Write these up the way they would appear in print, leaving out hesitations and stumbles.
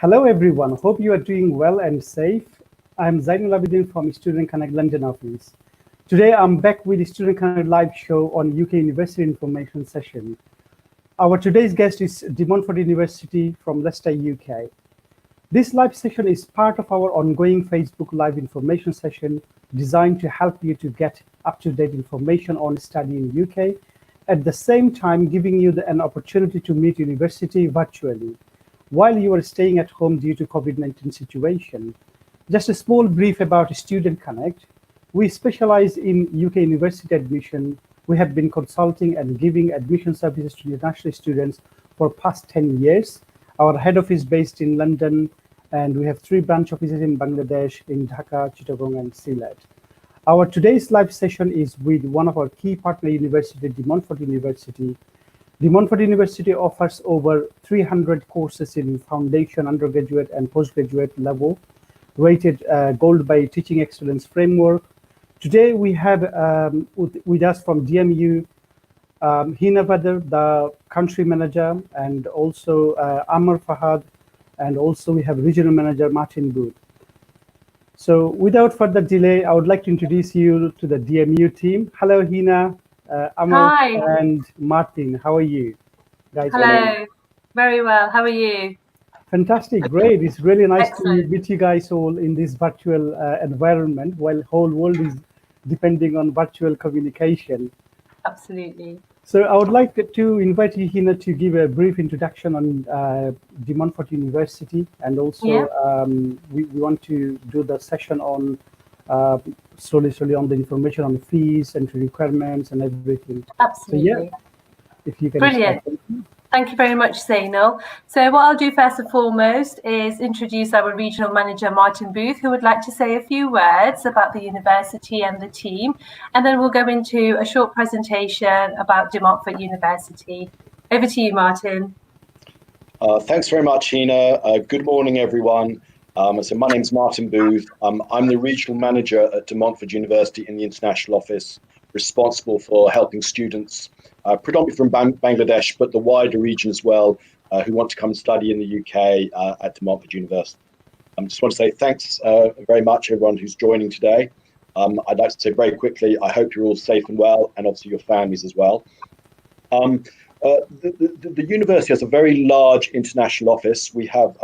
Hello everyone, hope you are doing well and safe. I'm Zainul Abedin from Student Connect London office. Today I'm back with the Student Connect live show on UK University information session. Our today's guest is De Montfort University from Leicester, UK. This live session is part of our ongoing Facebook Live information session designed to help you to get up-to-date information on study in UK, at the same time giving you an opportunity to meet university virtually while you are staying at home due to COVID-19 situation. Just a small brief about Student Connect. We specialize in UK university admission. We have been consulting and giving admission services to international students for past 10 years. Our head office is based in London, and we have 3 branch offices in Bangladesh, in Dhaka, Chittagong, and Sylhet. Our today's live session is with one of our key partner university, De Montfort University. De Montfort University offers over 300 courses in foundation, undergraduate, and postgraduate level, rated gold by Teaching Excellence Framework. Today we have with us from DMU, Hina Badr, the country manager, and also Amar Fahad, and also we have regional manager Martin Booth. So without further delay, I would like to introduce you to the DMU team. Hello, Hina, Amar, Hi. and Martin. How are you guys? Hello. Very well. How are you? Fantastic, great. It's really nice Excellent. to meet you guys all in this virtual environment while whole world is depending on virtual communication. Absolutely. So I would like to invite you, Hina, to give a brief introduction on De Montfort University, and also we want to do the session on slowly on the information on fees and requirements and everything. Absolutely. So yeah, if you can. Brilliant. Thank you very much, Zainul. So what I'll do first and foremost is introduce our regional manager, Martin Booth, who would like to say a few words about the university and the team. And then we'll go into a short presentation about De Montfort University. Over to you, Martin. Thanks very much, Hina. Good morning, everyone. So my name's Martin Booth. I'm the regional manager at De Montfort University in the international office, responsible for helping students predominantly from Bangladesh, but the wider region as well, who want to come and study in the UK at De Montfort University. I just want to say thanks very much, everyone who's joining today. I'd like to say very quickly, I hope you're all safe and well, and obviously your families as well. The university has a very large international office. We have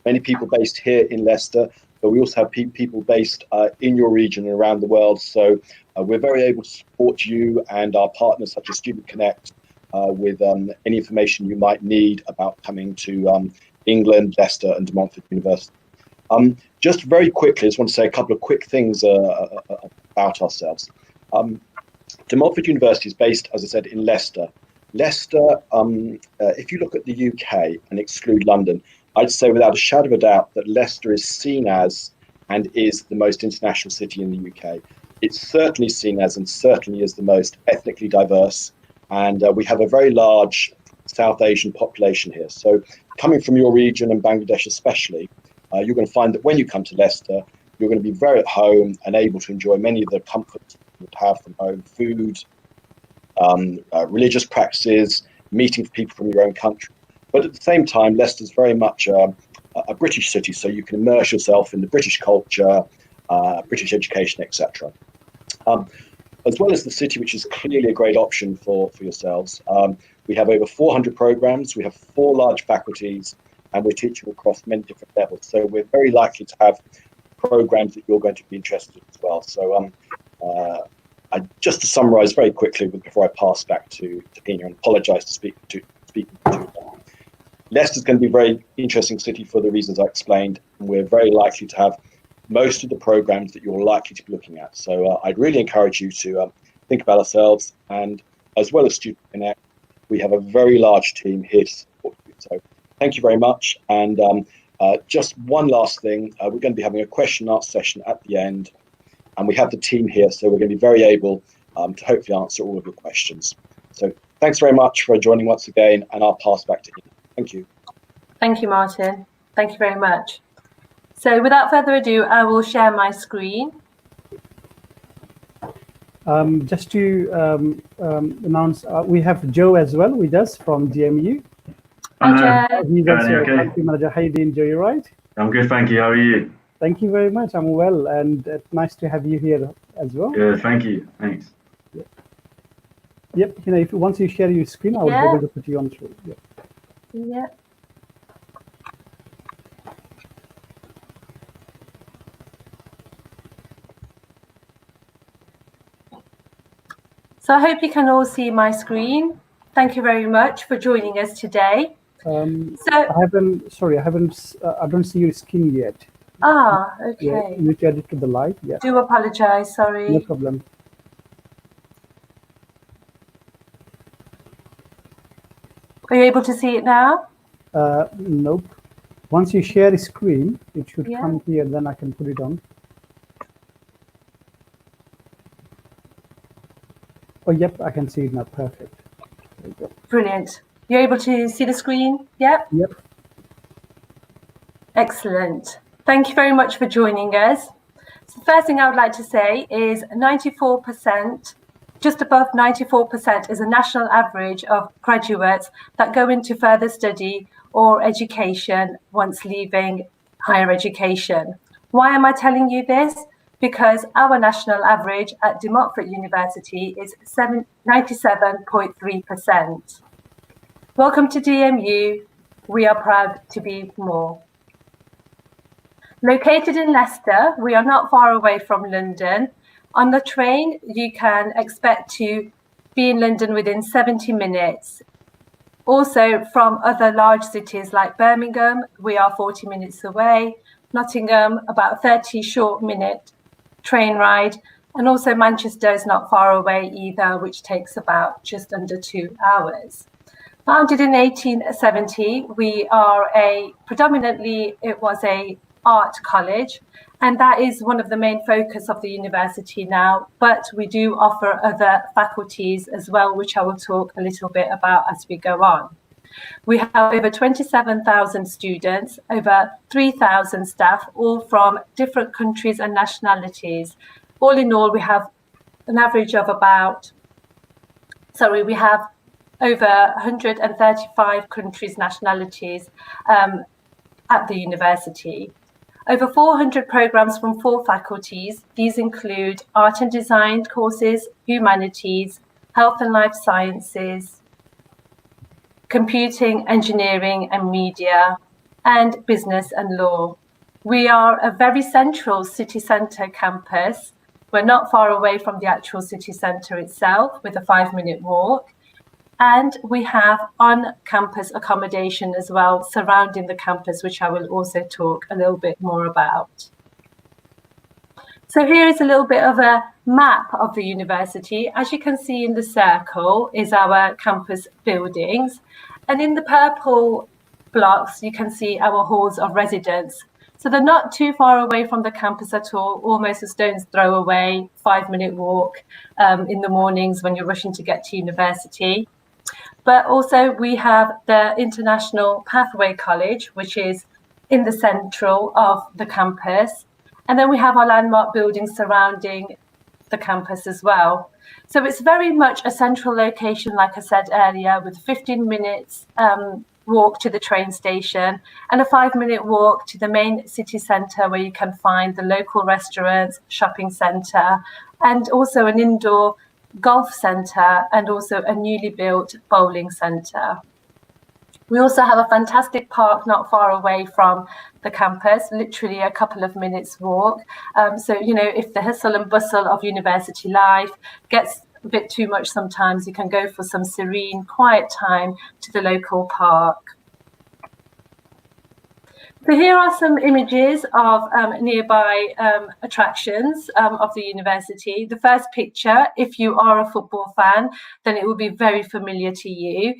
many people based here in Leicester, but we also have people based in your region and around the world. So we're very able to support you and our partners such as Student Connect with any information you might need about coming to England, Leicester and De Montfort University. Just very quickly, I just want to say a couple of quick things about ourselves. De Montfort University is based, as I said, in Leicester. Leicester, if you look at the UK and exclude London, I'd say without a shadow of a doubt that Leicester is seen as and is the most international city in the UK. It's certainly seen as and certainly is the most ethnically diverse, and we have a very large South Asian population here. So coming from your region and Bangladesh especially, you're going to find that when you come to Leicester, you're going to be very at home and able to enjoy many of the comforts you would have from home: food, religious practices, meeting people from your own country. But at the same time, Leicester's very much a British city, so you can immerse yourself in the British culture, British education, etc. As well as the city, which is clearly a great option for yourselves. We have over 400 programs, we have 4 large faculties, and we're teaching across many different levels. So we're very likely to have programs that you're going to be interested in as well. So just to summarize very quickly before I pass back to Hina, and apologize to speak to Leicester's going to be a very interesting city for the reasons I explained, and we're very likely to have most of the programs that you're likely to be looking at. So I'd really encourage you to think about ourselves, and as well as Student Connect, we have a very large team here to support you. So thank you very much. And just one last thing, we're going to be having a question and answer session at the end, and we have the team here, so we're going to be very able to hopefully answer all of your questions. So thanks very much for joining once again, and I'll pass back to you. Thank you. Thank you, Martin. Thank you very much. So without further ado, I will share my screen. Just to announce, we have Joe as well with us from DMU. Hi, Joe. He's also a okay? country manager. How you doing, Joe? You right? I'm good, thank you. How are you? Thank you very much. I'm well, and nice to have you here as well. Good, thank you. Thanks. Yep. If once you share your screen, I will be able to put you on through. Yep. Yeah. So I hope you can all see my screen. Thank you very much for joining us today. I don't see your screen yet. Okay. Yeah, you need to add it to the live. Yeah. Do apologize, sorry. No problem. Are you able to see it now? Nope. Once you share the screen, it should come here, then I can put it on. Oh, yep, I can see it now. Perfect. There you go. Brilliant. You're able to see the screen? Yep. Yep. Excellent. Thank you very much for joining us. So the first thing I would like to say is 94%, just above 94% is a national average of graduates that go into further study or education once leaving higher education. Why am I telling you this? Because our national average at Montfort University is 97.3%. Welcome to DMU. We are proud to be more. Located in Leicester, we are not far away from London. On the train, you can expect to be in London within 70 minutes. Also, from other large cities like Birmingham, we are 40 minutes away. Nottingham, about 30 short minute train ride. And also Manchester is not far away either, which takes about just under 2 hours. Founded in 1870, we are it was a art college, and that is one of the main focus of the university now, but we do offer other faculties as well, which I will talk a little bit about as we go on. We have over 27,000 students, over 3,000 staff, all from different countries and nationalities. All in all, we have an average of we have over 135 countries, nationalities at the university. Over 400 programs from 4 faculties. These include art and design courses, humanities, health and life sciences, computing, engineering and media, and business and law. We are a very central city centre campus. We're not far away from the actual city centre itself with a 5-minute walk. And we have on-campus accommodation as well surrounding the campus, which I will also talk a little bit more about. So here is a little bit of a map of the university. As you can see in the circle is our campus buildings. And in the purple blocks, you can see our halls of residence. So they're not too far away from the campus at all, almost a stone's throw away, 5-minute walk in the mornings when you're rushing to get to university. But also we have the International Pathway College, which is in the central of the campus. And then we have our landmark buildings surrounding the campus as well. So it's very much a central location, like I said earlier, with 15 minutes walk to the train station and a 5-minute walk to the main city centre where you can find the local restaurants, shopping centre, and also an indoor golf centre and also a newly built bowling centre. We also have a fantastic park not far away from the campus, literally a couple of minutes walk. So, if the hustle and bustle of university life gets a bit too much sometimes, you can go for some serene, quiet time to the local park. So here are some images of nearby attractions of the university. The first picture, if you are a football fan, then it will be very familiar to you.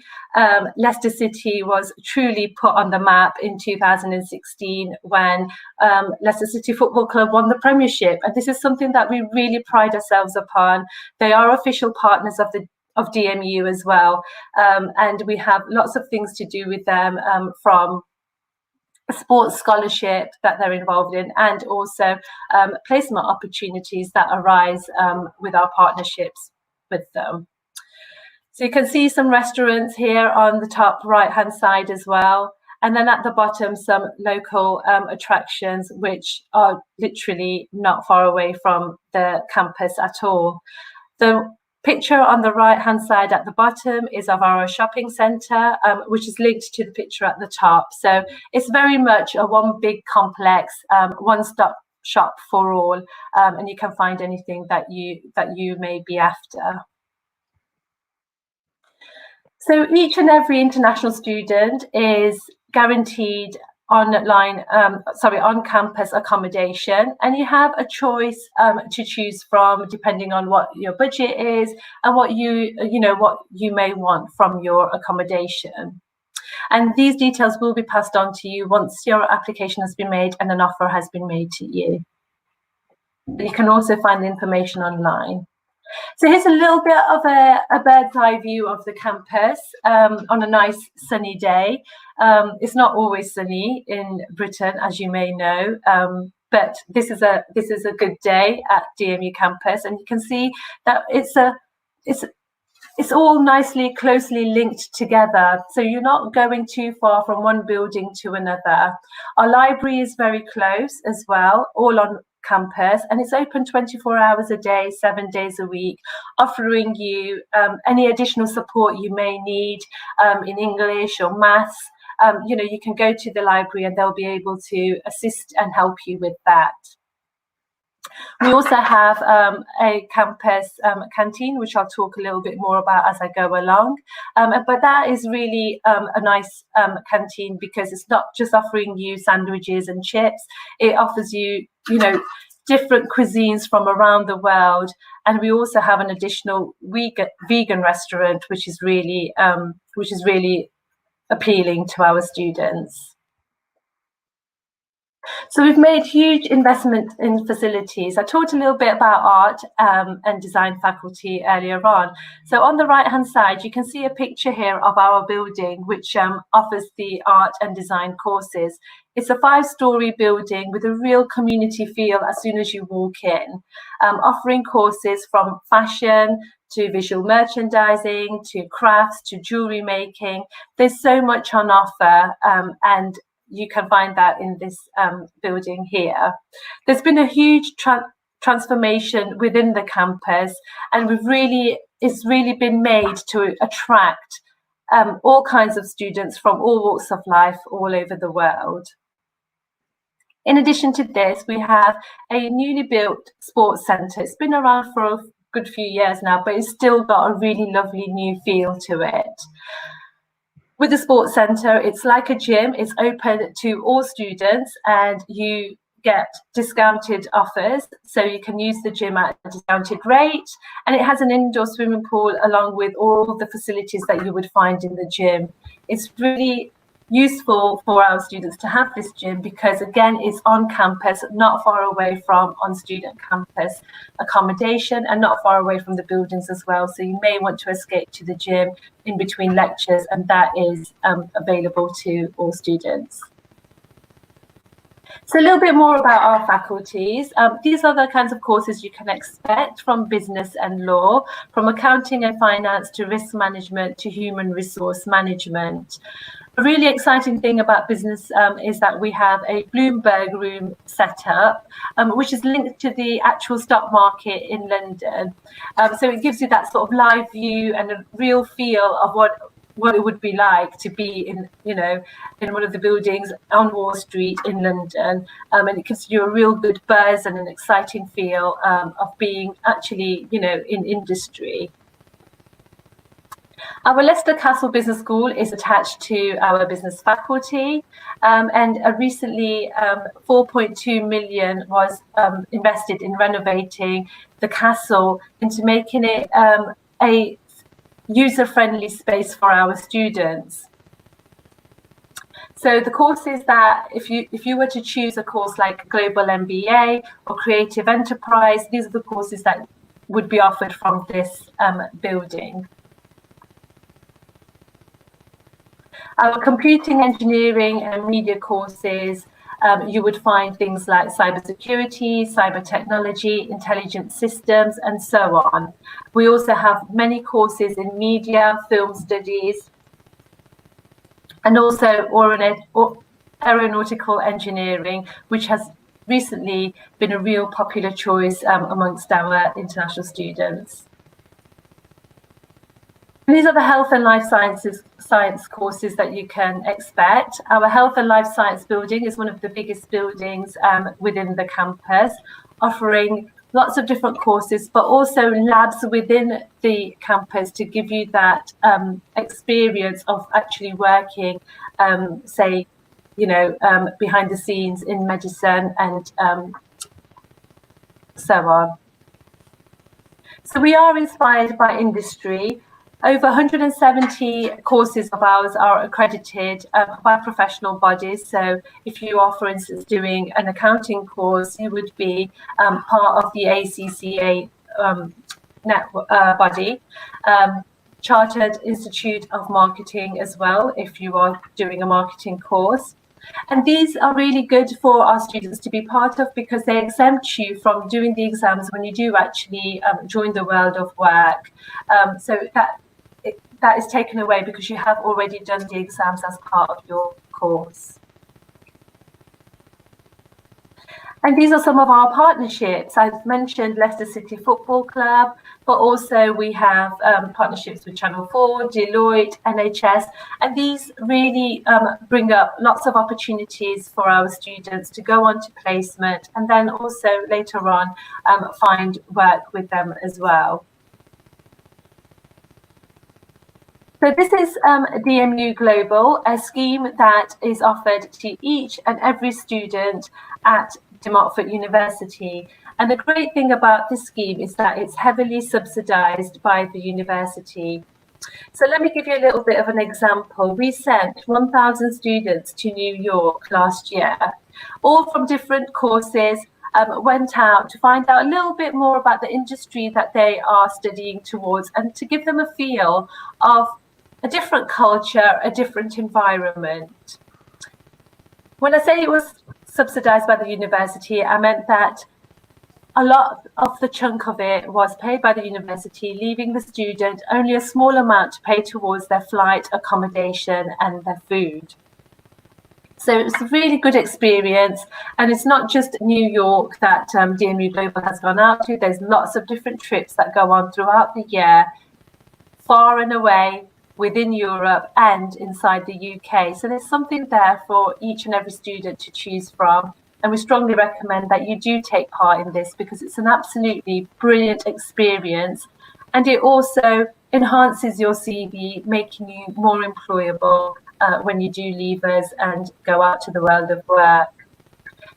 Leicester City was truly put on the map in 2016 when Leicester City Football Club won the Premiership. And this is something that we really pride ourselves upon. They are official partners of DMU as well. And we have lots of things to do with them from sports scholarship that they're involved in, and also placement opportunities that arise with our partnerships with them. So you can see some restaurants here on the top right-hand side as well. And then at the bottom, some local attractions, which are literally not far away from the campus at all. The picture on the right-hand side at the bottom is of our shopping centre, which is linked to the picture at the top. So it's very much a one big complex, one-stop shop for all, and you can find anything that you may be after. So each and every international student is guaranteed on-campus accommodation, and you have a choice to choose from depending on what your budget is and what you may want from your accommodation. And these details will be passed on to you once your application has been made and an offer has been made to you. You can also find the information online. So here's a little bit of a bird's eye view of the campus on a nice sunny day. It's not always sunny in Britain, as you may know, but this is a good day at DMU campus, and you can see that it's all nicely, closely linked together. So you're not going too far from one building to another. Our library is very close as well, all on campus, and it's open 24 hours a day, 7 days a week, offering you any additional support you may need in English or maths. You can go to the library and they'll be able to assist and help you with that. We also have a campus canteen, which I'll talk a little bit more about as I go along. But that is really a nice canteen because it's not just offering you sandwiches and chips. It offers you, different cuisines from around the world. And we also have an additional vegan restaurant, which is really appealing to our students. So we've made huge investment in facilities. I talked a little bit about art and design faculty earlier on. So on the right-hand side, you can see a picture here of our building, which offers the art and design courses. It's a 5-story building with a real community feel as soon as you walk in, offering courses from fashion to visual merchandising, to crafts, to jewellery making. There's so much on offer, and you can find that in this building here. There's been a huge transformation within the campus, and it's really been made to attract all kinds of students from all walks of life all over the world. In addition to this, we have a newly built sports centre. It's been around for a good few years now, but it's still got a really lovely new feel to it. With the sports centre, it's like a gym. It's open to all students and you get discounted offers. So you can use the gym at a discounted rate. And it has an indoor swimming pool along with all the facilities that you would find in the gym. It's really useful for our students to have this gym because, again, it's on campus, not far away from on-student campus accommodation and not far away from the buildings as well. So you may want to escape to the gym in between lectures, and that is available to all students. So a little bit more about our faculties. These are the kinds of courses you can expect from business and law, from accounting and finance to risk management to human resource management. A really exciting thing about business is that we have a Bloomberg room set up, which is linked to the actual stock market in London. So it gives you that sort of live view and a real feel of what it would be like to be in one of the buildings on Wall Street in London, and it gives you a real good buzz and an exciting feel of being actually in industry. Our Leicester Castle Business School is attached to our business faculty, and recently 4.2 million was invested in renovating the castle into making it a user-friendly space for our students. So the courses that, if you were to choose a course like Global MBA or Creative Enterprise, these are the courses that would be offered from this building. Our computing engineering and media courses you would find things like cybersecurity, cyber technology, intelligent systems, and so on. We also have many courses in media, film studies, and also aeronautical engineering, which has recently been a real popular choice amongst our international students. And these are the health and life science courses that you can expect. Our health and life science building is one of the biggest buildings within the campus, offering lots of different courses, but also labs within the campus to give you that experience of actually working, say, behind the scenes in medicine and so on. So we are inspired by industry. Over 170 courses of ours are accredited by professional bodies. So if you are, for instance, doing an accounting course, you would be part of the ACCA body. Chartered Institute of Marketing as well, if you are doing a marketing course. And these are really good for our students to be part of because they exempt you from doing the exams when you do actually join the world of work. So that is taken away because you have already done the exams as part of your course. And these are some of our partnerships. I've mentioned Leicester City Football Club, but also we have partnerships with Channel 4, Deloitte, NHS, and these really bring up lots of opportunities for our students to go on to placement and then also later on find work with them as well. So this is DMU Global, a scheme that is offered to each and every student at Montfort University. And the great thing about this scheme is that it's heavily subsidised by the university. So let me give you a little bit of an example. We sent 1,000 students to New York last year, all from different courses, went out to find out a little bit more about the industry that they are studying towards and to give them a feel of a different culture, a different environment. When I say it was subsidised by the university, I meant that a lot of the chunk of it was paid by the university, leaving the student only a small amount to pay towards their flight, accommodation, and their food. So it's a really good experience, and it's not just New York that DMU Global has gone out to. There's lots of different trips that go on throughout the year, far and away, within Europe and inside the UK. So there's something there for each and every student to choose from. And we strongly recommend that you do take part in this because it's an absolutely brilliant experience. And it also enhances your CV, making you more employable when you do leave us and go out to the world of work.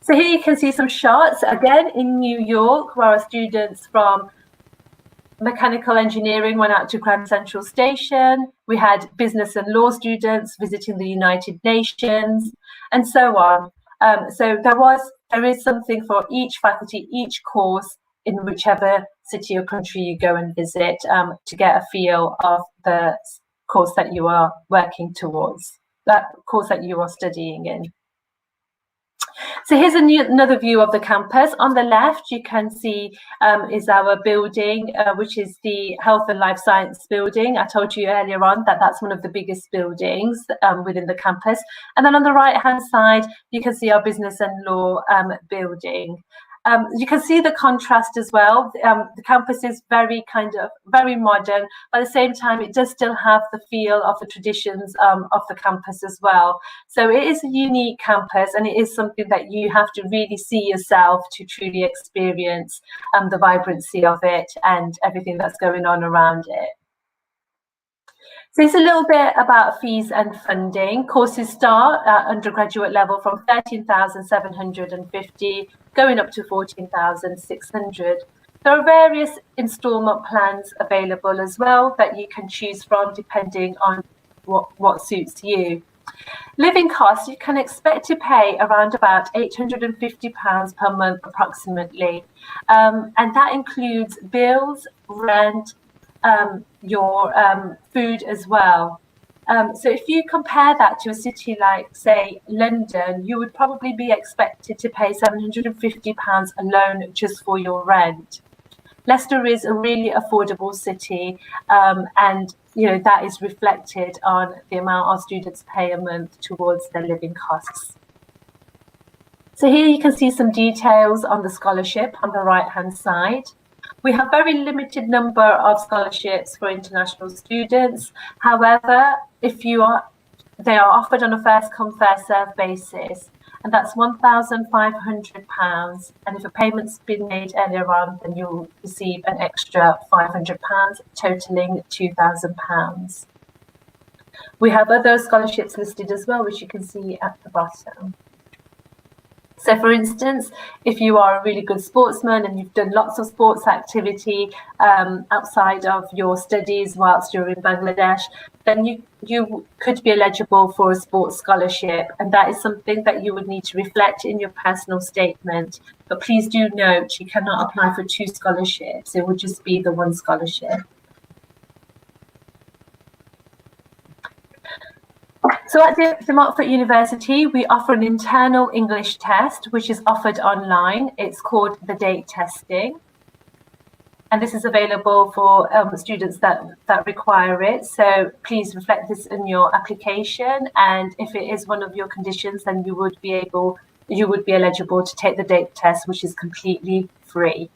So here you can see some shots, again, in New York, where our students from mechanical engineering went out to Grand Central Station. We had business and law students visiting the United Nations, and so on. So there is something for each faculty, each course in whichever city or country you go and visit to get a feel of the course that you are working towards, that course that you are studying in. So here's another view of the campus. On the left, you can see is our building, which is the Health and Life Science building. I told you earlier on that that's one of the biggest buildings within the campus. And then on the right-hand side, you can see our Business and Law building. You can see the contrast as well. The campus is very modern, but at the same time, it does still have the feel of the traditions of the campus as well. So it is a unique campus, and it is something that you have to really see yourself to truly experience the vibrancy of it and everything that's going on around it. So it's a little bit about fees and funding. Courses start at undergraduate level from 13,750, going up to 14,600. There are various instalment plans available as well that you can choose from depending on what suits you. Living costs, you can expect to pay around about £850 per month approximately. And that includes bills, rent, your food as well. So if you compare that to a city like, say, London, you would probably be expected to pay £750 alone just for your rent. Leicester is a really affordable city, and that is reflected on the amount our students pay a month towards their living costs. So here you can see some details on the scholarship on the right-hand side. We have very limited number of scholarships for international students. However, they are offered on a first-come, first-served basis, and that's £1,500. And if a payment's been made earlier on, then you'll receive an extra £500, totaling £2,000. We have other scholarships listed as well, which you can see at the bottom. So, for instance, if you are a really good sportsman and you've done lots of sports activity outside of your studies whilst you're in Bangladesh, then you could be eligible for a sports scholarship, and that is something that you would need to reflect in your personal statement. But please do note, you cannot apply for 2 scholarships. It would just be the 1 scholarship. So at the Montfort University, we offer an internal English test, which is offered online. It's called the DATE testing. And this is available for students that require it. So please reflect this in your application. And if it is one of your conditions, then you would be eligible to take the DATE test, which is completely free.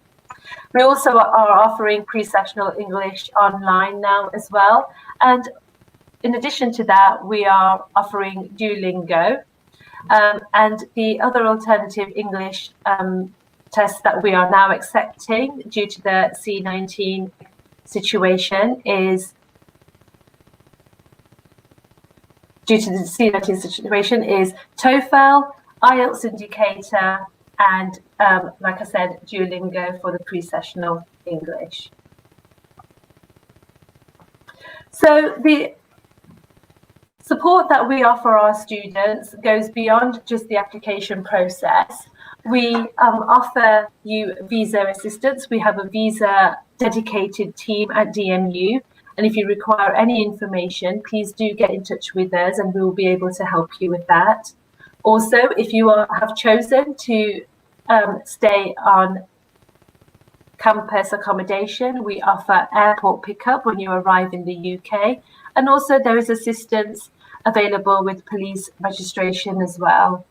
We also are offering pre-sessional English online now as well. And in addition to that, we are offering Duolingo, and the other alternative English test that we are now accepting due to the C-19 situation is TOEFL, IELTS indicator, and like I said, Duolingo for the pre-sessional English. So the support that we offer our students goes beyond just the application process. We offer you visa assistance. We have a visa dedicated team at DMU. And if you require any information, please do get in touch with us and we will be able to help you with that. Also, if you have chosen to stay on campus accommodation, we offer airport pickup when you arrive in the UK. And also there is assistance available with police registration as well.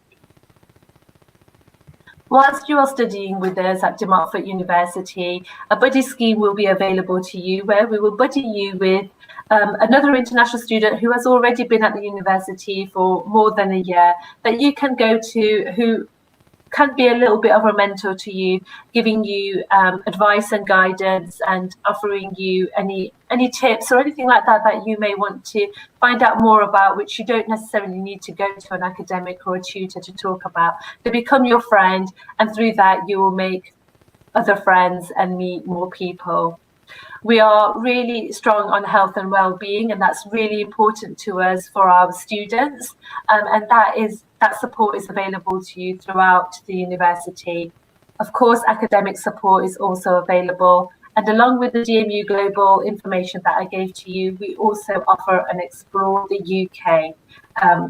Whilst you are studying with us at Montfort University, a buddy scheme will be available to you where we will buddy you with another international student who has already been at the university for more than a year that you can go to, who can be a little bit of a mentor to you, giving you advice and guidance and offering you any tips or anything like that that you may want to find out more about, which you don't necessarily need to go to an academic or a tutor to talk about. They become your friend, and through that you will make other friends and meet more people. We are really strong on health and well-being, and that's really important to us for our students, and that support is available to you throughout the university. Of course, academic support is also available, and along with the DMU Global information that I gave to you, we also offer an Explore the UK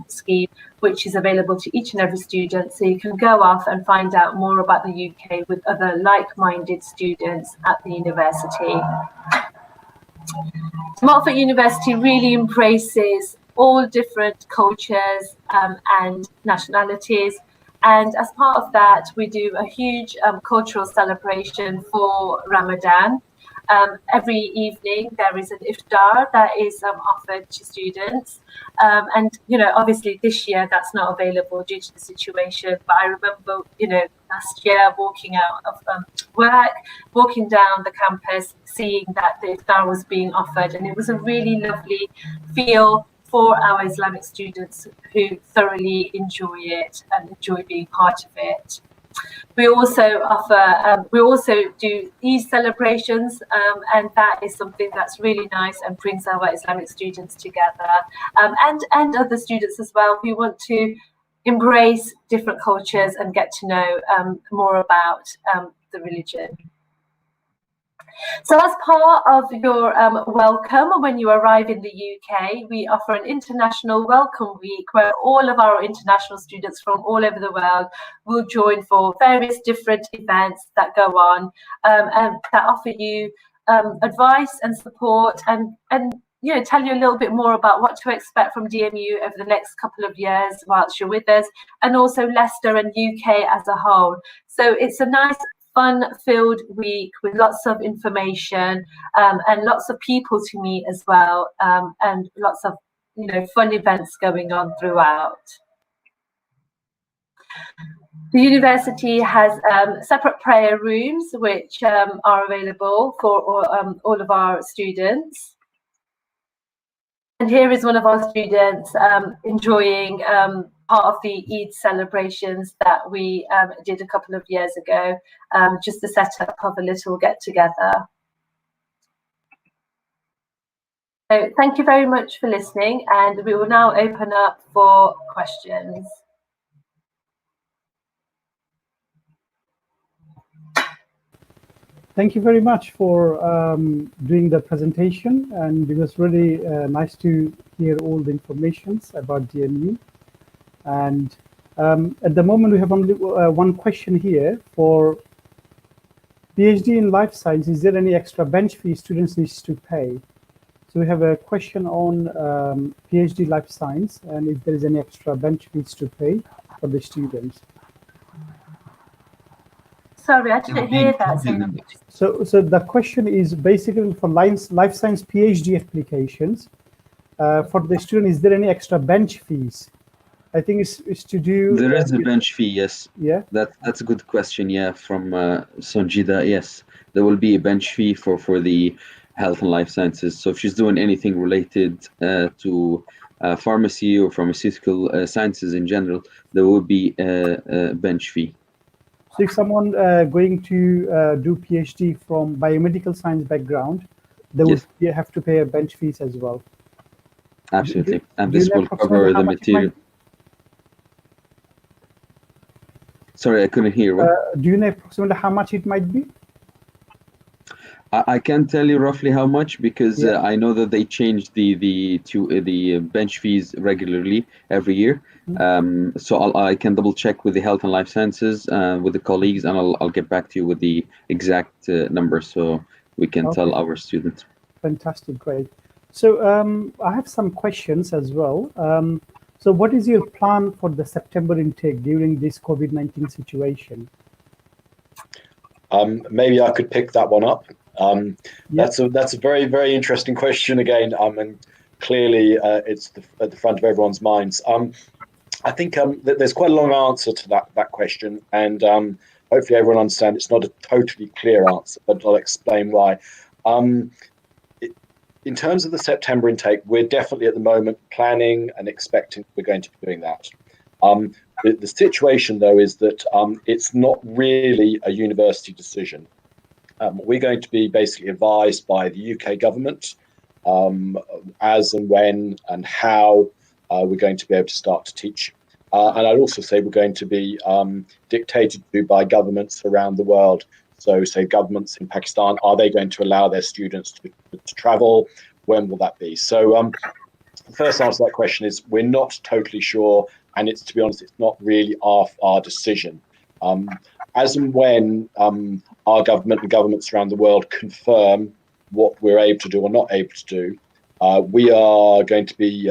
scheme, which is available to each and every student, so you can go off and find out more about the UK with other like-minded students at the university. Montfort University really embraces all different cultures and nationalities, and as part of that we do a huge cultural celebration for Ramadan. Every evening there is an iftar that is offered to students, and obviously this year that's not available due to the situation, but I remember last year walking out of work, walking down the campus, seeing that the iftar was being offered, and it was a really lovely feel for our Islamic students who thoroughly enjoy it and enjoy being part of it. We also offer, we also do Eid celebrations, and that is something that's really nice and brings our Islamic students together, and other students as well who want to embrace different cultures and get to know more about the religion. So as part of your welcome when you arrive in the UK, we offer an international welcome week where all of our international students from all over the world will join for various different events that go on and that offer you advice and support and tell you a little bit more about what to expect from DMU over the next couple of years whilst you're with us, and also Leicester and UK as a whole. So it's a nice fun-filled week with lots of information and lots of people to meet as well, and lots of fun events going on throughout. The university has separate prayer rooms which are available for all of our students. And here is one of our students enjoying part of the Eid celebrations that we did a couple of years ago, just the setup of a little get-together. So thank you very much for listening, and we will now open up for questions. Thank you very much for doing the presentation, and it was really nice to hear all the information about DMU. And at the moment, we have only one question here for PhD in life science. Is there any extra bench fee students need to pay? So we have a question on PhD life science, and if there is any extra bench fees to pay for the students. Sorry, I didn't hear that. So the question is basically for life science PhD applications. For the student, is there any extra bench fees? I think it's to do. There is a bench fee, yes. Yeah. That's a good question. Yeah, from Sonjida. Yes, there will be a bench fee for the health and life sciences. So if she's doing anything related to pharmacy or pharmaceutical sciences in general, there will be a bench fee. So if someone going to do PhD from biomedical science background, they would have to pay a bench fees as well. Absolutely, and this will cover the material. Sorry, I couldn't hear. What? Do you know approximately how much it might be? I can't tell you roughly how much because I know that they change the bench fees regularly every year. So I can double check with the health and life sciences with the colleagues, and I'll get back to you with the exact number so we can tell our students. Fantastic, great. So I have some questions as well. So what is your plan for the September intake during this COVID-19 situation? Maybe I could pick that one up. That's a very, very interesting question again, and clearly it's at the front of everyone's minds. I think that there's quite a long answer to that question, and hopefully everyone understands it's not a totally clear answer, but I'll explain why. In terms of the September intake, we're definitely at the moment planning and expecting we're going to be doing that. The situation, though, is that it's not really a university decision. We're going to be basically advised by the UK government as and when and how we're going to be able to start to teach. And I'd also say we're going to be dictated to by governments around the world. So say governments in Pakistan, are they going to allow their students to travel? When will that be? So the first answer to that question is we're not totally sure. And it's, to be honest, it's not really our decision. As and when our government and governments around the world confirm what we're able to do or not able to do, we are going to be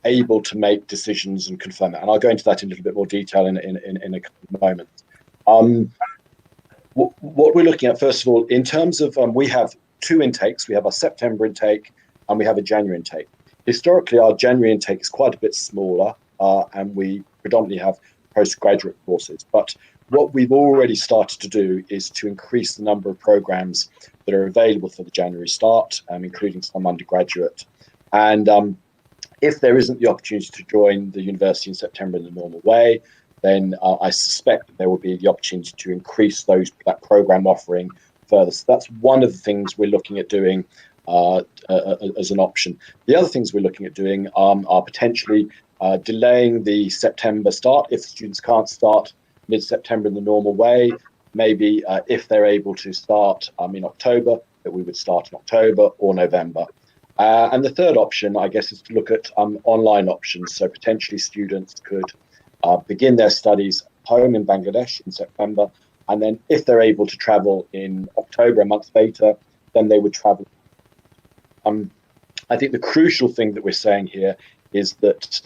able to make decisions and confirm that. And I'll go into that in a little bit more detail in a couple of moments. What we're looking at, first of all, in terms of, we have two intakes. We have our September intake and we have a January intake. Historically, our January intake is quite a bit smaller, and we predominantly have postgraduate courses. But what we've already started to do is to increase the number of programs that are available for the January start, including some undergraduate. And if there isn't the opportunity to join the university in September in the normal way, then I suspect that there will be the opportunity to increase that program offering further. So that's one of the things we're looking at doing as an option. The other things we're looking at doing are potentially delaying the September start. If the students can't start mid-September in the normal way, maybe if they're able to start in October, that we would start in October or November. And the third option, I guess, is to look at online options. So potentially students could begin their studies home in Bangladesh in September, and then if they're able to travel in October, a month later, then they would travel. I think the crucial thing that we're saying here is that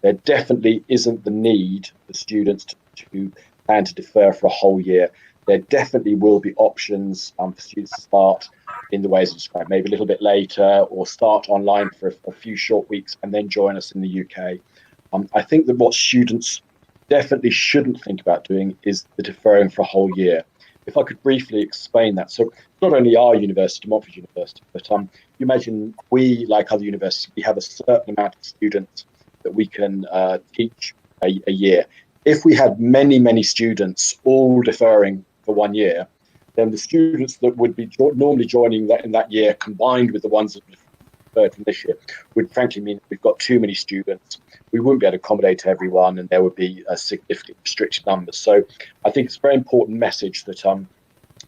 there definitely isn't the need for students to plan to defer for a whole year. There definitely will be options for students to start in the ways I described, maybe a little bit later, or start online for a few short weeks and then join us in the UK. I think that what students definitely shouldn't think about doing is the deferring for a whole year. If I could briefly explain that. So not only our university, Montfort University, but you imagine we, like other universities, we have a certain amount of students that we can teach a year. If we had many, many students all deferring for 1 year, then the students that would be normally joining that in that year, combined with the ones that deferred from this year, would frankly mean that we've got too many students. We wouldn't be able to accommodate everyone, and there would be a significant restricted numbers. So I think it's a very important message that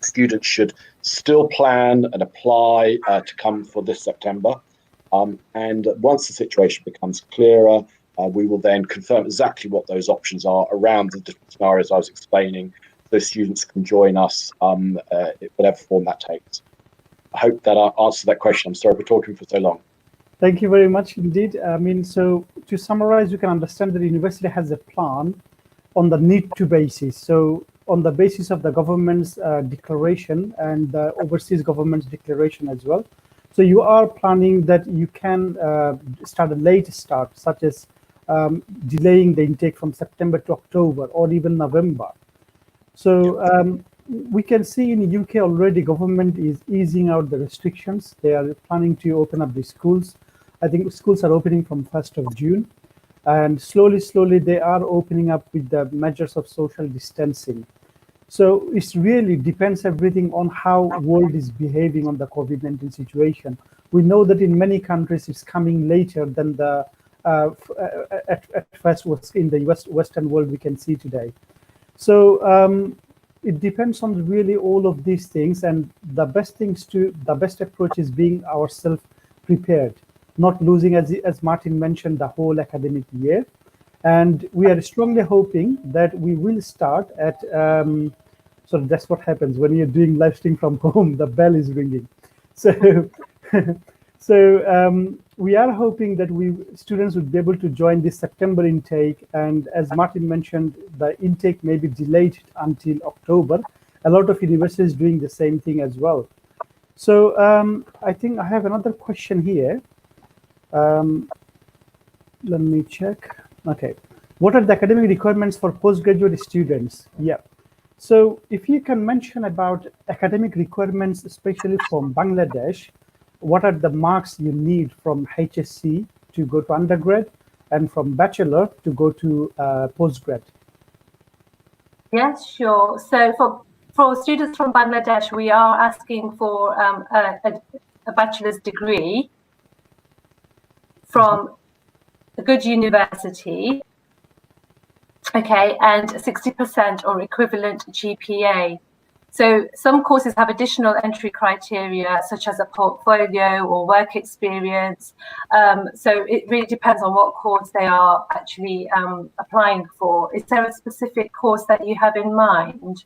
students should still plan and apply to come for this September. And once the situation becomes clearer, we will then confirm exactly what those options are around the different scenarios I was explaining, so students can join us in whatever form that takes. I hope that answered that question. I'm sorry for talking for so long. Thank you very much indeed. I mean, so to summarize, you can understand that the university has a plan on the need-to basis. So on the basis of the government's declaration and the overseas government's declaration as well. So you are planning that you can start a late start, such as delaying the intake from September to October or even November. So we can see in the UK already government is easing out the restrictions. They are planning to open up the schools. I think schools are opening from 1st of June. And slowly they are opening up with the measures of social distancing. So it really depends everything on how world is behaving on the COVID-19 situation. We know that in many countries it's coming later than the at first was in the Western world we can see today. So it depends on really all of these things, and the best approach is being ourselves prepared, not losing, as Martin mentioned, the whole academic year. And we are strongly hoping that we will start at, so that's what happens when you're doing live stream from home, the bell is ringing. So, we are hoping that students would be able to join this September intake. And as Martin mentioned, the intake may be delayed until October. A lot of universities doing the same thing as well. So I think I have another question here. Let me check. Okay. What are the academic requirements for postgraduate students? Yeah. So if you can mention about academic requirements, especially from Bangladesh, what are the marks you need from HSC to go to undergrad and from bachelor to go to postgrad? Yes, sure. So for students from Bangladesh, we are asking for a bachelor's degree from a good university, okay, and 60% or equivalent GPA. So some courses have additional entry criteria, such as a portfolio or work experience. So it really depends on what course they are actually applying for. Is there a specific course that you have in mind?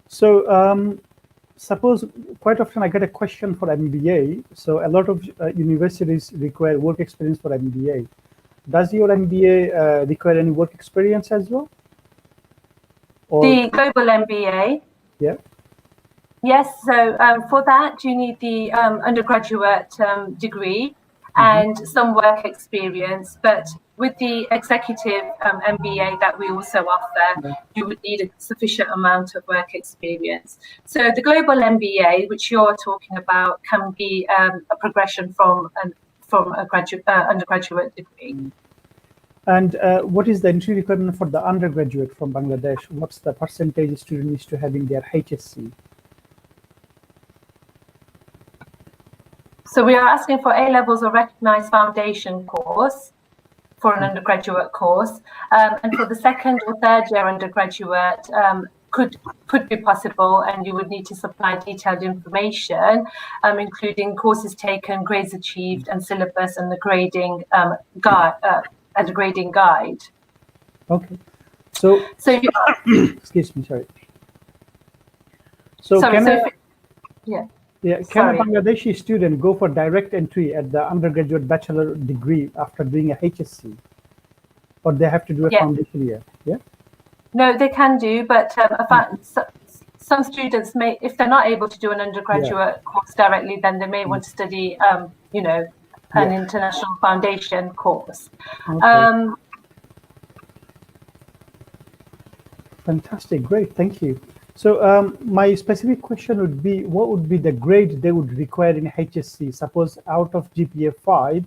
So suppose quite often I get a question for MBA. So a lot of universities require work experience for MBA. Does your MBA require any work experience as well? Or, the global MBA? Yeah. Yes, so for that you need the undergraduate degree and some work experience, but with the executive MBA that we also offer, you would need a sufficient amount of work experience. So the global MBA, which you're talking about, can be a progression from a undergraduate degree. And what is the entry requirement for the undergraduate from Bangladesh? What's the percentage student needs to have in their HSC? So we are asking for A-levels or recognized foundation course for an undergraduate course. And for the second or third year undergraduate, could be possible, and you would need to supply detailed information, including courses taken, grades achieved, and syllabus, and the grading guide. Okay. So excuse me, sorry. So can a Bangladeshi student go for direct entry at the undergraduate bachelor degree after doing a HSC, or they have to do a foundation year? Yeah. No, they can do, but some students may, if they're not able to do an undergraduate course directly, then they may want to study, an international foundation course. Okay. Fantastic, great, thank you. So my specific question would be, what would be the grade they would require in HSC? Suppose out of GPA 5,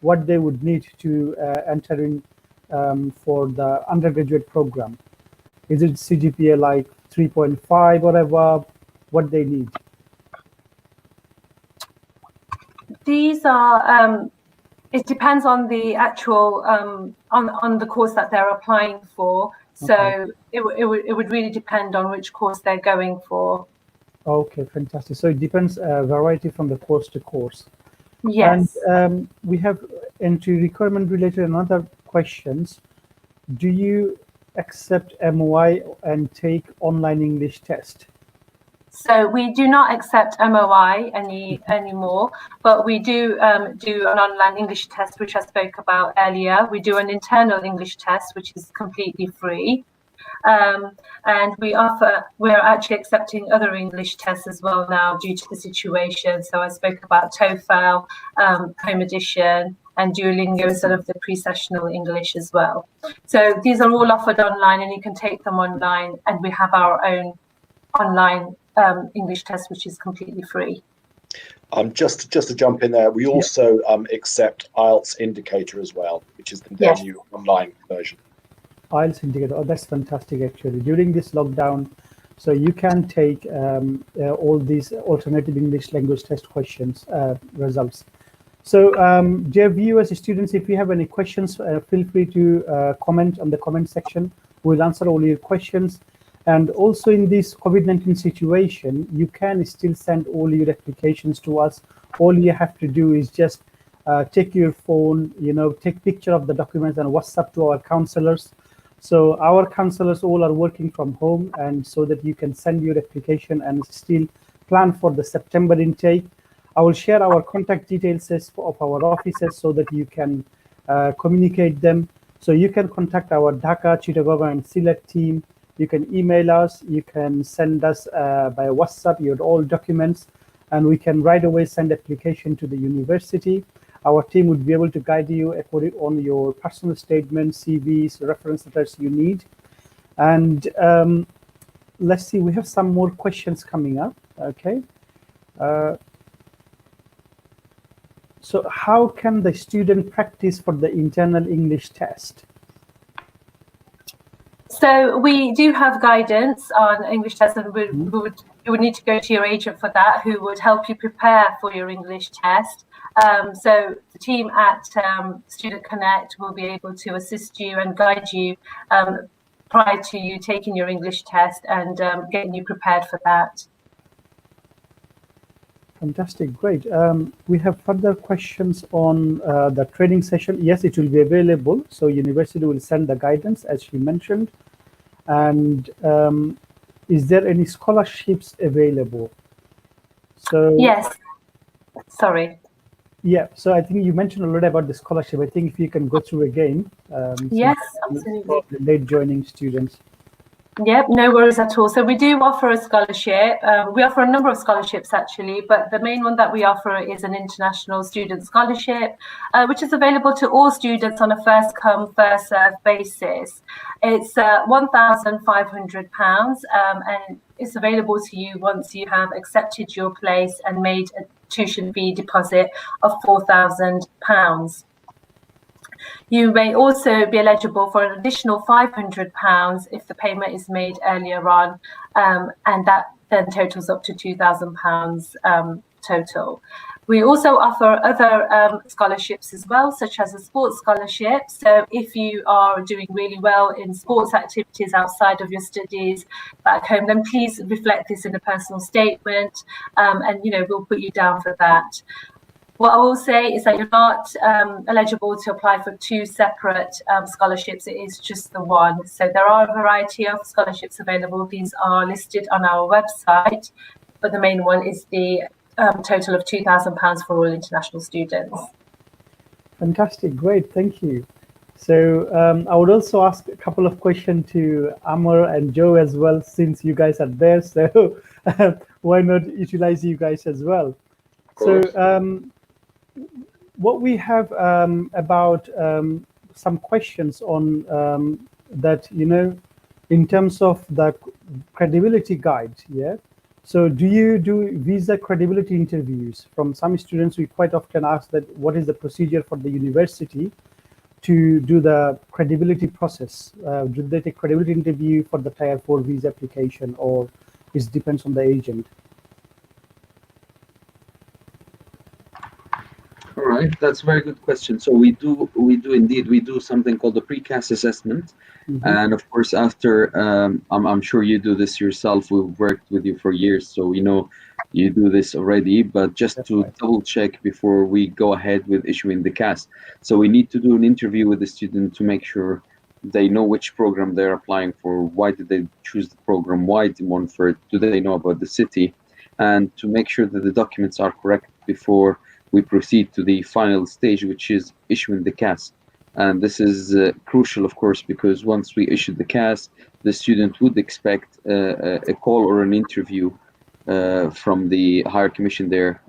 what they would need to enter in for the undergraduate program? Is it CGPA like 3.5 or above? What they need? These are, it depends on the actual, on the course that they're applying for. So it would really depend on which course they're going for. Okay, fantastic. So it depends variety from the course to course. Yes. And we have entry requirement related and other questions. Do you accept MOI and take online English test? So we do not accept MOI anymore, but we do do an online English test, which I spoke about earlier. We do an internal English test, which is completely free. And we're actually accepting other English tests as well now due to the situation. So I spoke about TOEFL, Home Edition, and Duolingo instead of the pre-sessional English as well. So these are all offered online, and you can take them online, and we have our own online English test, which is completely free. Just to jump in there, we also accept IELTS Indicator as well, which is their new online version. IELTS Indicator, oh, that's fantastic actually. During this lockdown, so you can take all these alternative English language test questions results. So dear viewers, students, if you have any questions, feel free to comment on the comment section. We'll answer all your questions. And also in this COVID-19 situation, you can still send all your applications to us. All you have to do is just take your phone, take picture of the documents and WhatsApp to our counselors. So our counselors all are working from home, and so that you can send your application and still plan for the September intake. I will share our contact details of our offices so that you can communicate them. So you can contact our Dhaka, Chittagong, and Sylhet team. You can email us, you can send us by WhatsApp your all documents, and we can right away send application to the university. Our team would be able to guide you according on your personal statements, CVs, reference letters you need. And let's see, we have some more questions coming up, okay. So how can the student practice for the internal English test? So we do have guidance on English tests, and you would need to go to your agent for that, who would help you prepare for your English test. So the team at Student Connect will be able to assist you and guide you prior to you taking your English test and getting you prepared for that. Fantastic, great. We have further questions on the training session. Yes, it will be available. So university will send the guidance as she mentioned. And is there any scholarships available? So yes, sorry. Yeah, so I think you mentioned already about the scholarship. I think if you can go through again. Yes, absolutely. For the late joining students. Yep, no worries at all. So we do offer a scholarship. We offer a number of scholarships actually, but the main one that we offer is an international student scholarship, which is available to all students on a first come, first served basis. It's £1,500 and it's available to you once you have accepted your place and made a tuition fee deposit of £4,000. You may also be eligible for an additional £500 if the payment is made earlier on, and that then totals up to £2,000 total. We also offer other scholarships as well, such as a sports scholarship. So if you are doing really well in sports activities outside of your studies back home, then please reflect this in a personal statement, and we'll put you down for that. What I will say is that you're not eligible to apply for two separate scholarships. It is just the one. So there are a variety of scholarships available. These are listed on our website, but the main one is the total of £2,000 for all international students. Fantastic, great, thank you. So I would also ask a couple of questions to Amar and Joe as well, since you guys are there. So why not utilize you guys as well? So what we have about some questions on that, in terms of the credibility guide, yeah. So do you do visa credibility interviews? From some students, we quite often ask that what is the procedure for the university to do the credibility process? Do they take credibility interview for the Tier 4 visa application, or it depends on the agent? All right, that's a very good question. So we do indeed something called the precast assessment, and of course after I'm sure you do this yourself. We've worked with you for years, so we know you do this already. But just to double check before we go ahead with issuing the CAS, so we need to do an interview with the student to make sure they know which program they're applying for. Why did they choose the program? Why did Montfort? Do they know about the city? And to make sure that the documents are correct before we proceed to the final stage, which is issuing the CAS. And this is crucial, of course, because once we issue the CAS, the student would expect a call or an interview from the higher commission there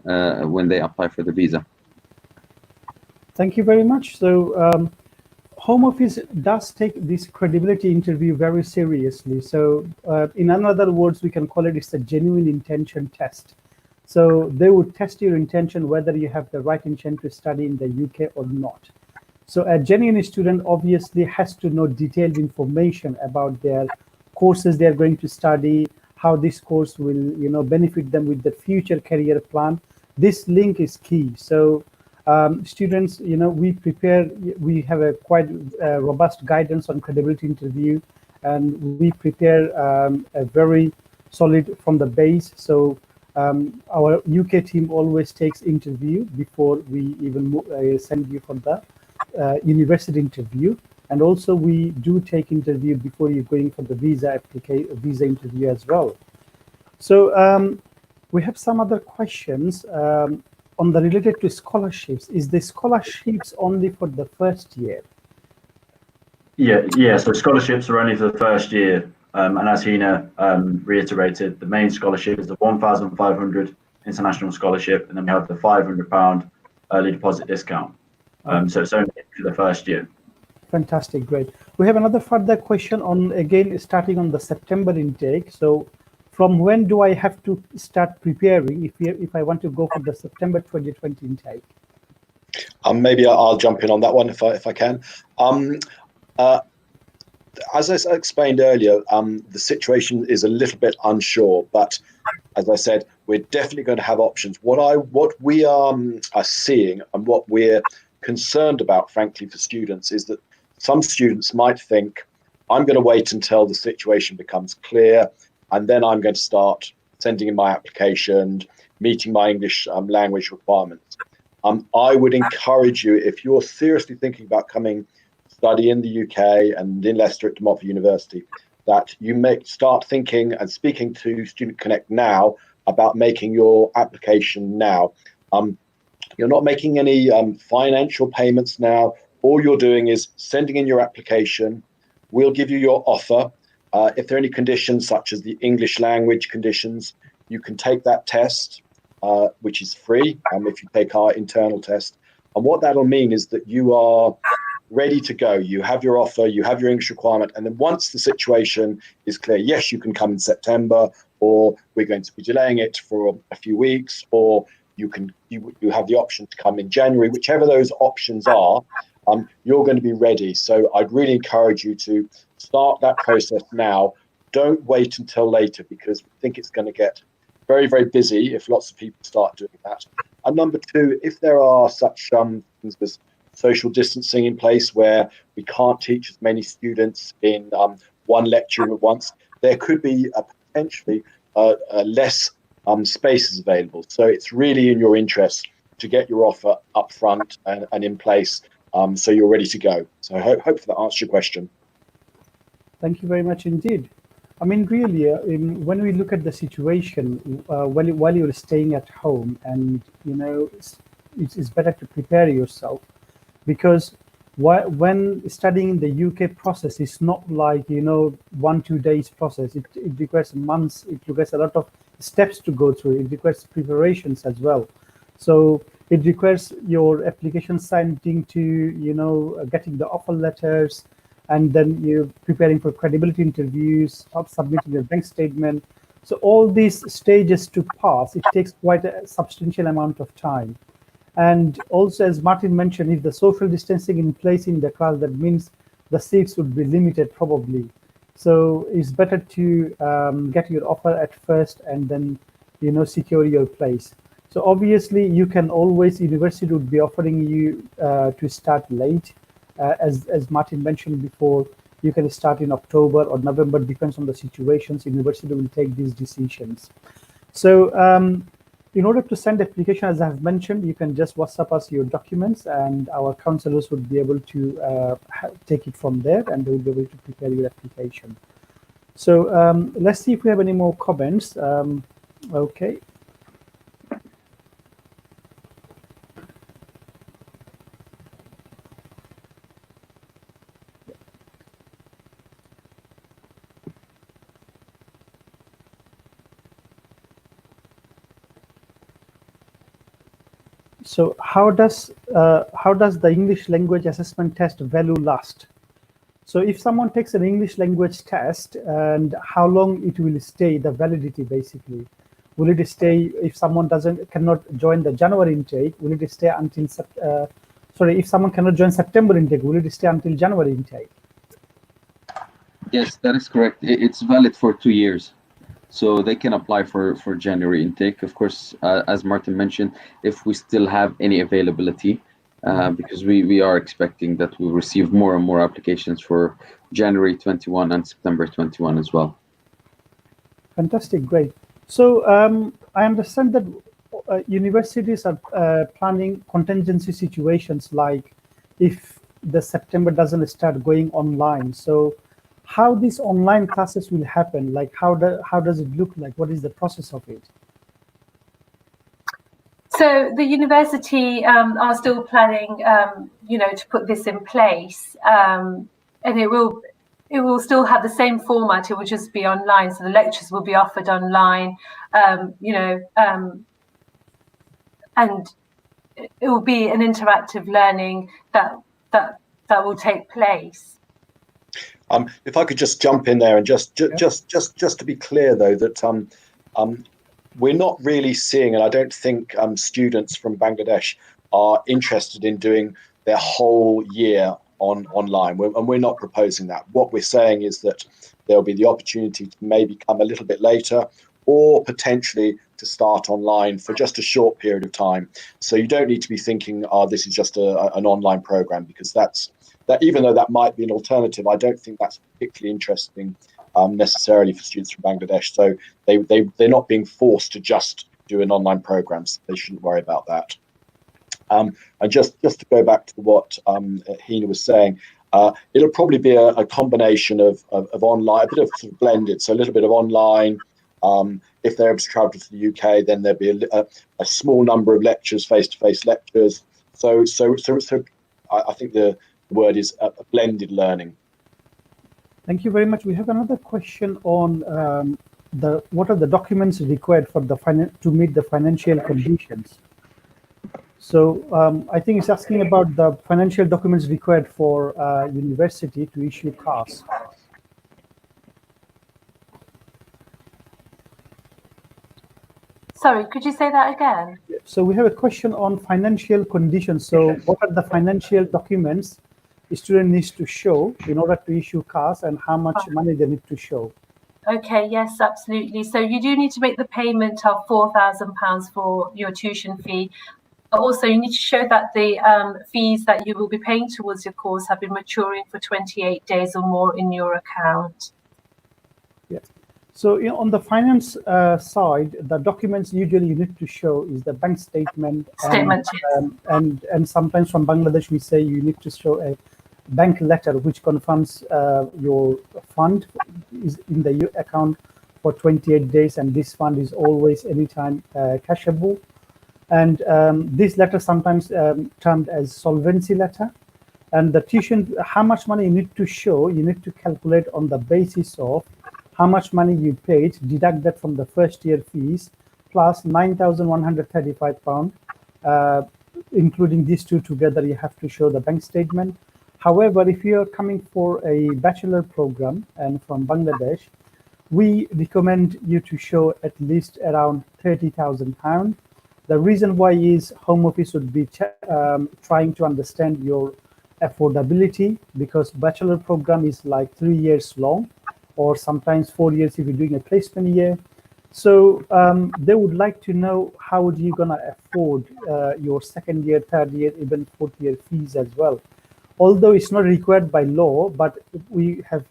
when they apply for the visa. Thank you very much. So Home Office does take this credibility interview very seriously. So in other words, we can call it's a genuine intention test. So they would test your intention, whether you have the right intent to study in the UK or not. So a genuine student obviously has to know detailed information about their courses they're going to study, how this course will benefit them with the future career plan. This link is key. So students, we have a quite robust guidance on credibility interview, and we prepare a very solid from the base. So our UK team always takes interview before we even send you for the university interview, and also we do take interview before you're going for the visa interview as well. So we have some other questions on the related to scholarships. Is the scholarships only for the first year? Yeah. So scholarships are only for the first year. And as Hina reiterated, the main scholarship is the 1,500 international scholarship, and then we have the £500 early deposit discount. So it's only for the first year. Fantastic, great. We have another further question on, again, starting on the September intake. So from when do I have to start preparing if I want to go for the September 2020 intake? Maybe I'll jump in on that one if I can. As I explained earlier, the situation is a little bit unsure, but as I said, we're definitely going to have options. What we are seeing and what we're concerned about, frankly, for students is that some students might think, I'm going to wait until the situation becomes clear, and then I'm going to start sending in my application, meeting my English language requirements. I would encourage you, if you're seriously thinking about coming study in the UK and in Leicester at Montfort University, that you start thinking and speaking to Student Connect now about making your application now. You're not making any financial payments now. All you're doing is sending in your application. We'll give you your offer. If there are any conditions, such as the English language conditions, you can take that test, which is free if you take our internal test. And what that'll mean is that you are ready to go. You have your offer, you have your English requirement, and then once the situation is clear, yes, you can come in September, or we're going to be delaying it for a few weeks, or you have the option to come in January. Whichever those options are, you're going to be ready. So I'd really encourage you to start that process now. Don't wait until later, because we think it's going to get very, very busy if lots of people start doing that. And number two, if there are such things as social distancing in place where we can't teach as many students in one lecture at once, there could be potentially less spaces available. So it's really in your interest to get your offer up front and in place, so you're ready to go. So hopefully that answers your question. Thank you very much indeed. I mean, really, when we look at the situation, while you're staying at home, and it's better to prepare yourself, because when studying in the UK process, it's not like 1-2 days process. It requires months. It requires a lot of steps to go through. It requires preparations as well. So it requires your application signing to getting the offer letters, and then you're preparing for credibility interviews, submitting your bank statement. So all these stages to pass, it takes quite a substantial amount of time. And also, as Martin mentioned, if the social distancing in place in the class, that means the seats would be limited probably. So it's better to get your offer at first and then secure your place. So obviously you can always, university would be offering you to start late. As Martin mentioned before, you can start in October or November, depends on the situations. University will take these decisions. So in order to send application, as I have mentioned, you can just WhatsApp us your documents, and our counselors would be able to take it from there, and they will be able to prepare your application. So let's see if we have any more comments. Okay. So how does the English language assessment test value last? So if someone takes an English language test, and how long it will stay, the validity basically, will it stay if someone cannot join the January intake? Will it stay until if someone cannot join September intake, will it stay until January intake? Yes, that is correct. It's valid for 2 years. So they can apply for January intake. Of course, as Martin mentioned, if we still have any availability, because we are expecting that we'll receive more and more applications for January 21 and September 21 as well. Fantastic, great. So I understand that universities are planning contingency situations, like if the September doesn't start going online. So how these online classes will happen, like how does it look like? What is the process of it? So the university are still planning, to put this in place, and it will still have the same format. It will just be online, so the lectures will be offered online, and it will be an interactive learning that will take place. If I could just jump in there and just to be clear, though, that we're not really seeing, and I don't think students from Bangladesh are interested in doing their whole year online, and we're not proposing that. What we're saying is that there'll be the opportunity to maybe come a little bit later, or potentially to start online for just a short period of time. So you don't need to be thinking, this is just an online program, because that even though that might be an alternative, I don't think that's particularly interesting necessarily for students from Bangladesh. So they're not being forced to just do an online program, so they shouldn't worry about that. And just to go back to what Hina was saying, it'll probably be a combination of online, a bit of sort of blended, so a little bit of online. If they're able to travel to the UK, then there'll be a small number of lectures, face-to-face lectures. So I think the word is a blended learning. Thank you very much. We have another question on what are the documents required for to meet the financial conditions. So I think it's asking about the financial documents required for university to issue CAS. Sorry, could you say that again? So we have a question on financial conditions. So what are the financial documents the student needs to show in order to issue CAS, and how much money they need to show? Okay, yes, absolutely. So you do need to make the payment of £4,000 for your tuition fee. But also, you need to show that the fees that you will be paying towards your course have been maturing for 28 days or more in your account. Yes. So on the finance side, the documents usually you need to show is the bank statement. Statement, yes. And sometimes from Bangladesh, we say you need to show a bank letter which confirms your fund is in the account for 28 days, and this fund is always anytime cashable. And this letter sometimes termed as solvency letter. And the tuition, how much money you need to show, you need to calculate on the basis of how much money you paid, deduct that from the first year fees, plus £9,135, including these two together, you have to show the bank statement. However, if you're coming for a bachelor program and from Bangladesh, we recommend you to show at least around £30,000. The reason why is Home Office would be trying to understand your affordability, because bachelor program is like 3 years long, or sometimes 4 years if you're doing a placement year. So they would like to know how are you gonna afford your second year, third year, even fourth year fees as well. Although it's not required by law, but we have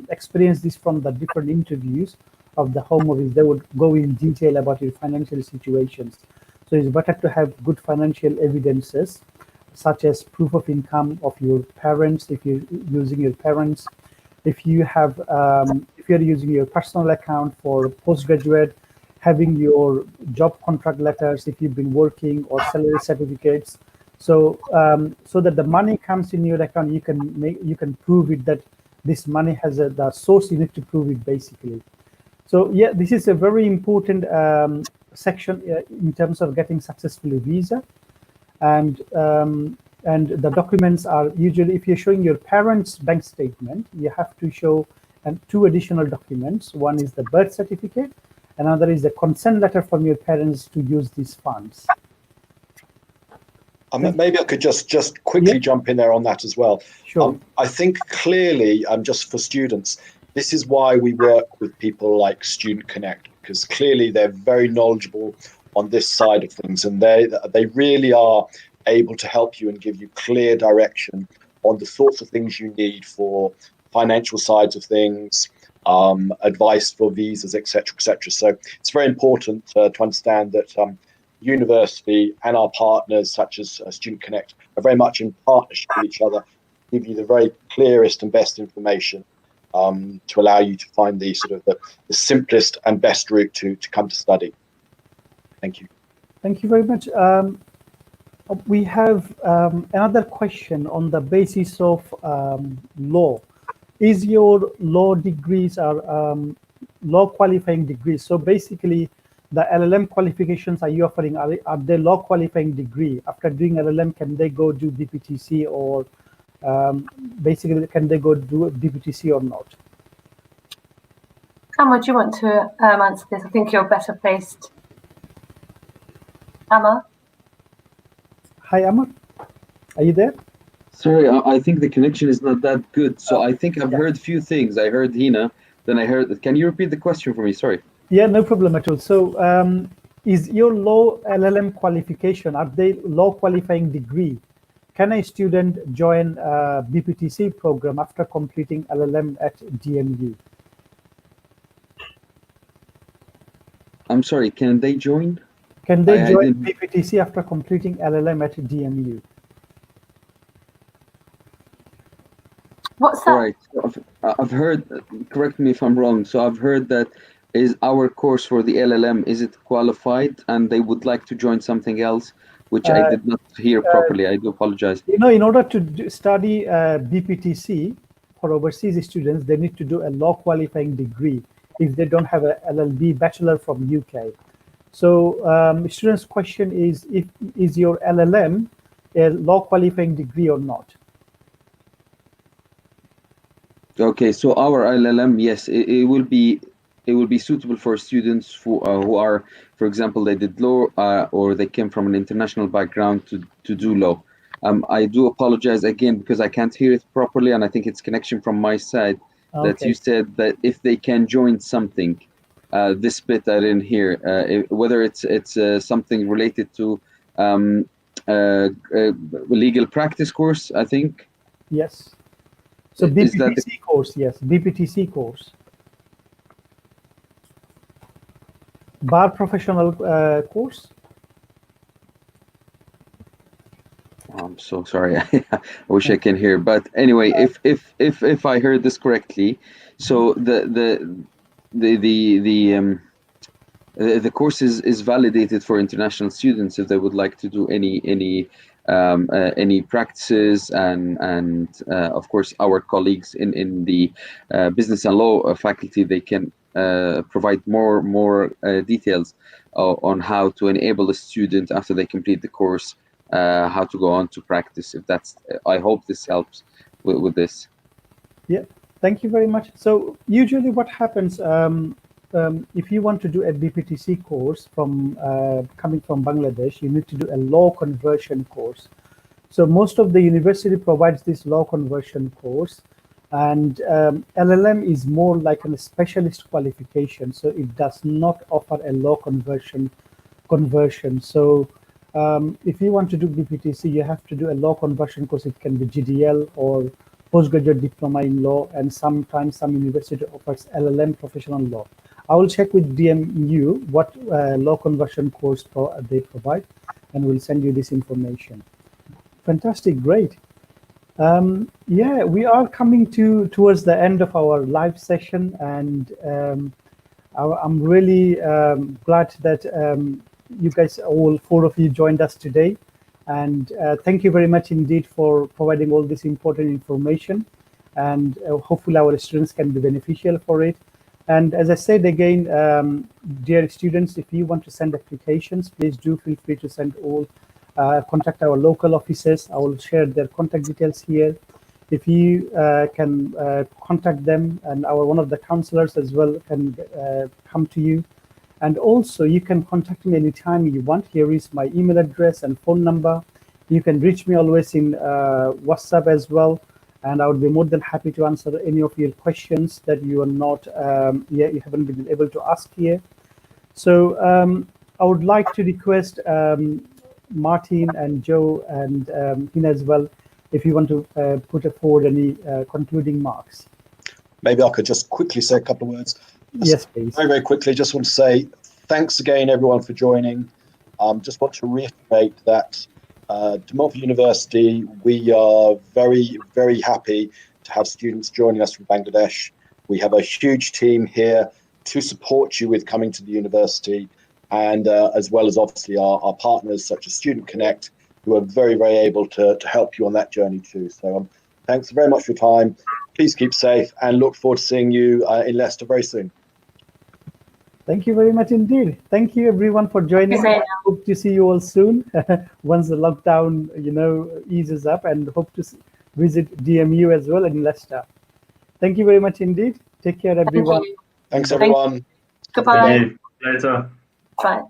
experienced this from the different interviews of the Home Office. They would go in detail about your financial situations. So it's better to have good financial evidences, such as proof of income of your parents, if you're using your parents, if you have, if you're using your personal account for postgraduate, having your job contract letters, if you've been working, or salary certificates. So, so that the money comes in your account, you can prove it that this money has the source. You need to prove it basically. So yeah, this is a very important section in terms of getting successfully visa, and the documents are usually, if you're showing your parents' bank statement, you have to show two additional documents. One is the birth certificate, another is the consent letter from your parents to use these funds. Maybe I could just quickly jump in there on that as well. Sure. I think clearly, just for students, this is why we work with people like Student Connect, because clearly they're very knowledgeable on this side of things, and they really are able to help you and give you clear direction on the sorts of things you need for financial sides of things, advice for visas, etc., etc. So it's very important to understand that university and our partners such as Student Connect are very much in partnership with each other, give you the very clearest and best information to allow you to find the sort of the simplest and best route to come to study. Thank you. Thank you very much. We have another question on the basis of law. Is your law degrees are law qualifying degrees? So basically, the LLM qualifications are you offering, are they law qualifying degree? After doing LLM, can they go do BPTC, or basically can they go do BPTC or not? Amma, do you want to answer this? I think you're better placed. Amma? Hi, Amma. Are you there? Sorry, I think the connection is not that good. So I think I've heard a few things. I heard Hina, then I heard, can you repeat the question for me? Sorry. Yeah, no problem at all. So is your law LLM qualification, are they law qualifying degree? Can a student join a BPTC program after completing LLM at DMU? I'm sorry, can they join? Can they join BPTC after completing LLM at DMU? What's that? Right. I've heard, correct me if I'm wrong, so I've heard that is our course for the LLM, is it qualified and they would like to join something else, which I did not hear properly. I do apologize. You know, in order to study BPTC for overseas students, they need to do a law qualifying degree if they don't have a LLB bachelor from UK. So students' question is your LLM a law qualifying degree or not? Okay, so our LLM, yes, it will be suitable for students who are, for example, they did law or they came from an international background to do law. I do apologize again because I can't hear it properly, and I think it's connection from my side. that Okay. you said that if they can join something, this bit I didn't hear, whether it's something related to legal practice course, I think. Yes. So Is that the BPTC course, yes, BPTC course. Bar professional course. I'm so sorry. I wish I can hear. But anyway, if I heard this correctly, so the course is validated for international students if they would like to do any practices, and of course our colleagues in the business and law faculty, they can provide more details on how to enable a student after they complete the course, how to go on to practice. If that's, I hope this helps with this. Yeah, thank you very much. So usually what happens, if you want to do a BPTC course from coming from Bangladesh, you need to do a law conversion course. So most of the university provides this law conversion course, and LLM is more like a specialist qualification. So it does not offer a law conversion. So if you want to do BPTC, you have to do a law conversion course. It can be GDL or postgraduate diploma in law, and sometimes some university offers LLM professional law. I will check with DMU what law conversion course they provide, and we'll send you this information. Fantastic, great. Yeah, we are coming towards the end of our live session, and I'm really glad that you guys, all four of you, joined us today. And thank you very much indeed for providing all this important information. And hopefully our students can be beneficial for it. And as I said again, dear students, if you want to send applications, please do feel free to send all. Contact our local offices. I will share their contact details here. If you can contact them, and one of the counselors as well can come to you. And also you can contact me anytime you want. Here is my email address and phone number. You can reach me always in WhatsApp as well. And I would be more than happy to answer any of your questions that you are not, you haven't been able to ask here. So I would like to request Martin and Joe and Hina as well, if you want to put forward any concluding marks. Maybe I could just quickly say a couple of words. Yes, please. Very, very quickly, just want to say thanks again, everyone, for joining. Just want to reiterate that to Montfort University, we are very, very happy to have students joining us from Bangladesh. We have a huge team here to support you with coming to the university, and as well as obviously our partners such as Student Connect, who are very, very able to help you on that journey too. So thanks very much for your time. Please keep safe, and look forward to seeing you in Leicester very soon. Thank you very much indeed. Thank you everyone for joining. I hope to see you all soon once the lockdown, eases up, and hope to visit DMU as well in Leicester. Thank you very much indeed. Take care, everyone. Thanks, everyone. Goodbye. Later. Bye.